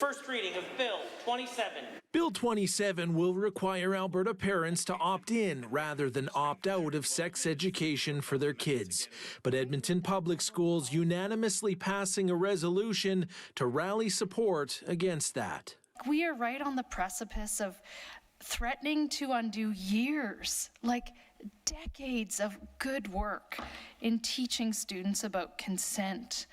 First reading of Bill 27. Bill 27 will require Alberta parents to opt in rather than opt out of sex education for their kids. But Edmonton Public Schools unanimously passing a resolution to rally support against that. We are right on the precipice of threatening to undo years, like decades of good work in teaching students about consent,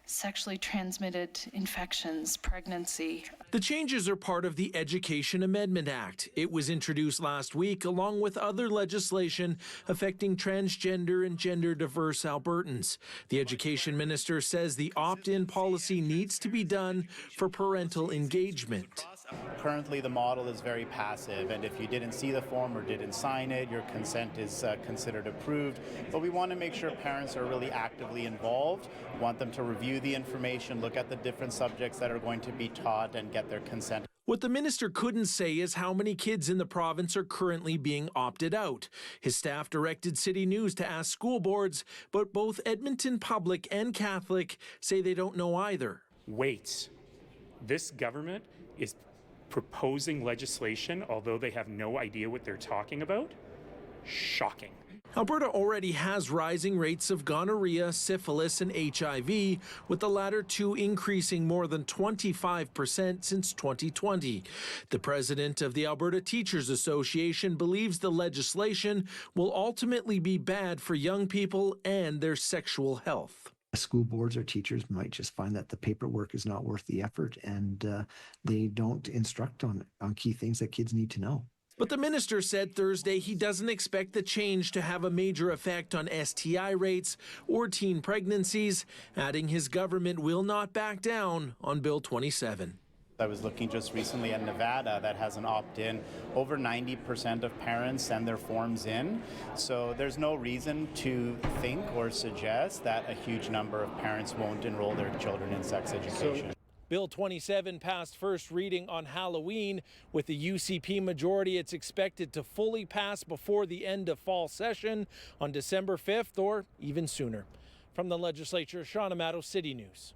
sexually transmitted infections, pregnancy. The changes are part of the Education Amendment Act. It was introduced last week along with other legislation affecting transgender and gender-diverse Albertans. The education minister says the opt-in policy needs to be done for parental engagement. Currently, the model is very passive, and if you didn't see the form or didn't sign it, your consent is considered approved. But we want to make sure parents are really actively involved, want them to review the information, look at the different subjects that are going to be taught, and get their consent. What the minister couldn't say is how many kids in the province are currently being opted out. His staff directed City News to ask school boards, but both Edmonton Public and Catholic say they don't know either. Wait, this government is proposing legislation, although they have no idea what they're talking about? Shocking. Alberta already has rising rates of gonorrhea, syphilis, and HIV, with the latter two increasing more than 25% since 2020. The president of the Alberta Teachers Association believes the legislation will ultimately be bad for young people and their sexual health. School boards or teachers might just find that the paperwork is not worth the effort, and they don't instruct on key things that kids need to know. But the minister said Thursday he doesn't expect the change to have a major effect on STI rates or teen pregnancies, adding his government will not back down on Bill 27. I was looking just recently at Nevada that has an opt-in. Over 90% of parents send their forms in. So there's no reason to think or suggest that a huge number of parents won't enroll their children in sex education. Bill 27 passed first reading on Halloween. With the UCP majority, it's expected to fully pass before the end of fall session on December 5th or even sooner. From the legislature, Sean Amato, City News.